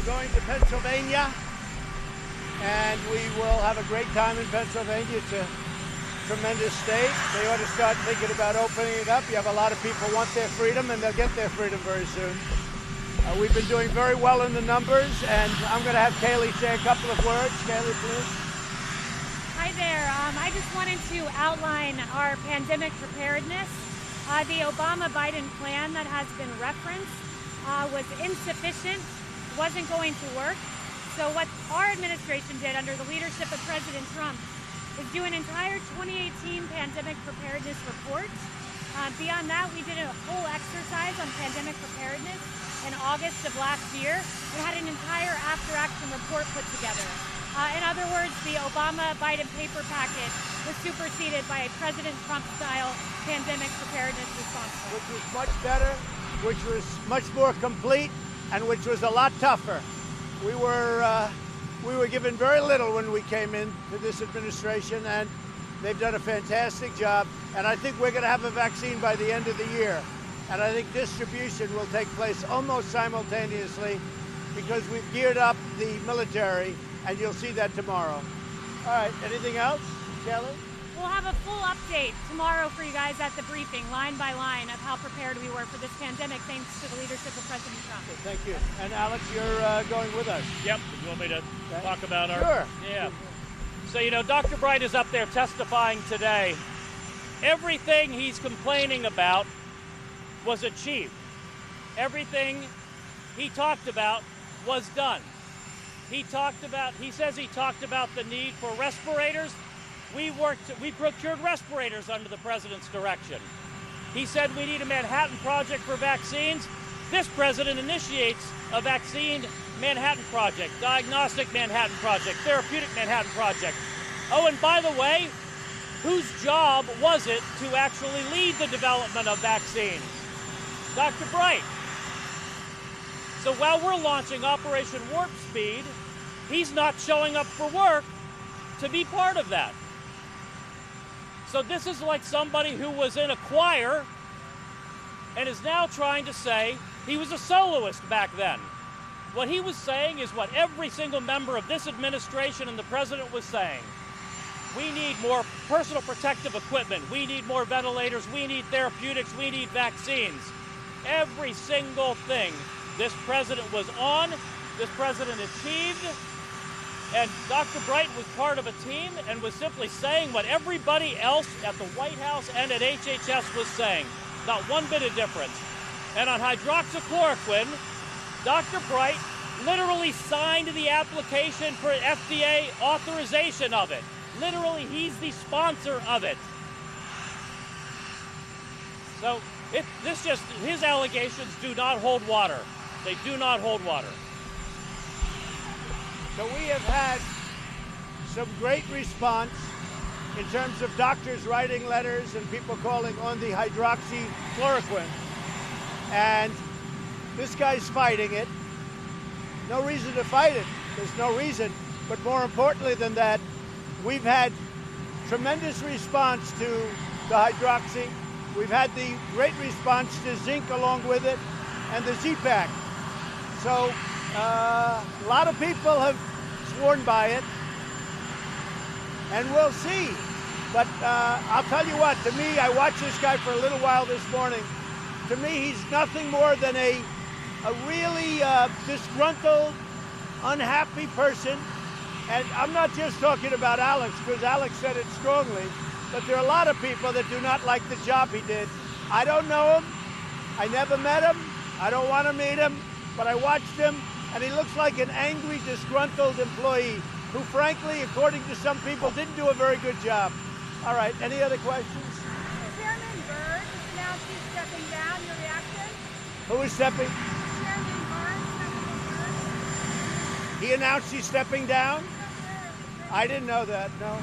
going to Pennsylvania, and we will have a great time in Pennsylvania. It's a tremendous state. They ought to start thinking about opening it up. You have a lot of people want their freedom, and they'll get their freedom very soon. We've been doing very well in the numbers, and I'm going to have Kaylee say a couple of words. Kaylee, please. Hi there. I just wanted to outline our pandemic preparedness. The Obama-Biden plan that has been referenced was insufficient, wasn't going to work. So what our administration did under the leadership of President Trump is do an entire 2018 pandemic preparedness report. Beyond that, we did a whole exercise on pandemic preparedness in August of last year and had an entire after-action report put together. In other words, the Obama-Biden paper packet was superseded by a President Trump-style pandemic preparedness response plan. Which was much better, which was much more complete, and which was a lot tougher. We were given very little when we came into this administration, and they've done a fantastic job. And I think we're going to have a vaccine by the end of the year. And I think distribution will take place almost simultaneously because we've geared up the military, and you'll see that tomorrow. All right, anything else, Kelly? We'll have a full update tomorrow for you guys at the briefing, line by line, of how prepared we were for this pandemic, thanks to the leadership of President Trump. Okay, thank you. And Alex, you're going with us. Yep. You want me to talk about our... Sure. Yeah. So, you know, Dr. Bright is up there testifying today. Everything he's complaining about was achieved. Everything he talked about was done. He says he talked about the need for respirators. We procured respirators under the president's direction. He said we need a Manhattan Project for vaccines. This president initiates a vaccine Manhattan Project, diagnostic Manhattan Project, therapeutic Manhattan Project. Oh, and by the way, whose job was it to actually lead the development of vaccines? Dr. Bright. So while we're launching Operation Warp Speed, he's not showing up for work to be part of that. So this is like somebody who was in a choir and is now trying to say he was a soloist back then. What he was saying is what every single member of this administration and the president was saying. We need more personal protective equipment. We need more ventilators. We need therapeutics. We need vaccines. Every single thing this president was on, this president achieved. And Dr. Bright was part of a team and was simply saying what everybody else at the White House and at HHS was saying. Not one bit of difference. And on hydroxychloroquine, Dr. Bright literally signed the application for FDA authorization of it. Literally, he's the sponsor of it. So his allegations do not hold water. They do not hold water. So we have had some great response in terms of doctors writing letters and people calling on the hydroxychloroquine. And this guy's fighting it. No reason to fight it. There's no reason. But more importantly than that, we've had tremendous response to the hydroxy. We've had the great response to zinc along with it and the Z-Pack. So a lot of people have sworn by it, and we'll see. But I'll tell you what, to me, I watched this guy for a little while this morning. To me, he's nothing more than a really disgruntled, unhappy person. And I'm not just talking about Alex, because Alex said it strongly, but there are a lot of people that do not like the job he did. I don't know him. I never met him. I don't want to meet him, but I watched him, and he looks like an angry, disgruntled employee who, frankly, according to some people, didn't do a very good job. All right, any other questions? Chairman Byrd just announced he's stepping down. Your reaction? Who is stepping? Chairman Byrd. He announced he's stepping down? I didn't know that, no.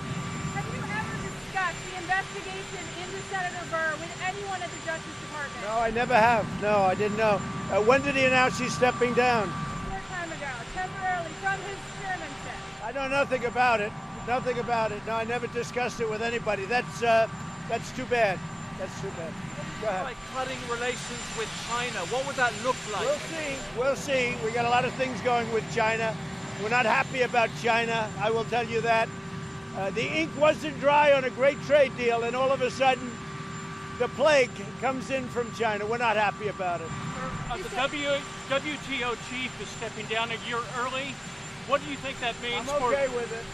Have you ever discussed the investigation into Senator Byrd with anyone at the Justice Department? No, I never have. No, I didn't know. When did he announce he's stepping down? Short time ago, temporarily from his chairmanship. I know nothing about it. Nothing about it. No, I never discussed it with anybody. That's too bad. That's too bad. Go ahead. By cutting relations with China, what would that look like? We'll see. We'll see. We got a lot of things going with China. We're not happy about China, I will tell you that. The ink wasn't dry on a great trade deal, and all of a sudden, the plague comes in from China. We're not happy about it. The WTO chief is stepping down a year early. What do you think that means? I'm okay with it.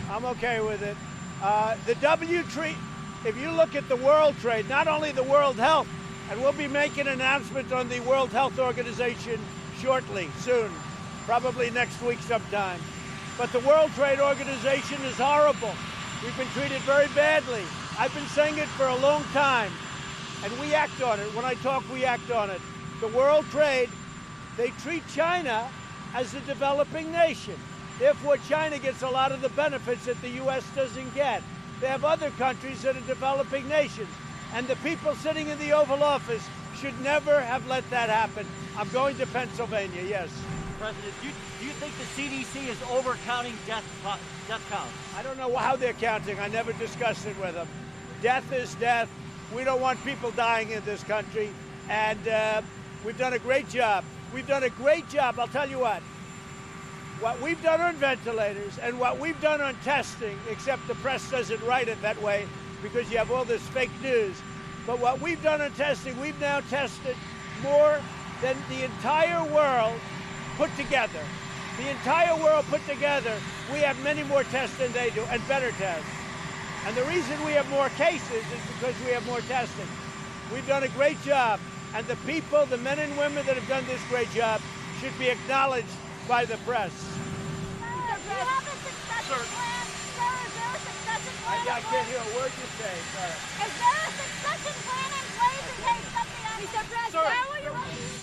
I'm okay with it. If you look at the world trade, not only the World Health, and we'll be making an announcement on the World Health Organization shortly, soon, probably next week sometime. But the World Trade Organization is horrible. We've been treated very badly. I've been saying it for a long time, and we act on it. When I talk, we act on it. The World Trade, they treat China as a developing nation. Therefore, China gets a lot of the benefits that the U.S. doesn't get. They have other countries that are developing nations, and the people sitting in the Oval Office should never have let that happen. I'm going to Pennsylvania, yes. President, do you think the CDC is overcounting death counts? I don't know how they're counting. I never discussed it with them. Death is death. We don't want people dying in this country, and we've done a great job. We've done a great job. I'll tell you what we've done on ventilators and what we've done on testing, except the press doesn't write it that way because you have all this fake news. But what we've done on testing, we've now tested more than the entire world put together. The entire world put together, we have many more tests than they do, and better tests. And the reason we have more cases is because we have more testing. We've done a great job, and the people, the men and women that have done this great job should be acknowledged by the press. Do you have a succession plan? Sir, is there a succession plan? I can't hear a word you say, sir. Is there a succession plan in place in case something happens? Mr. President, Sir. how will you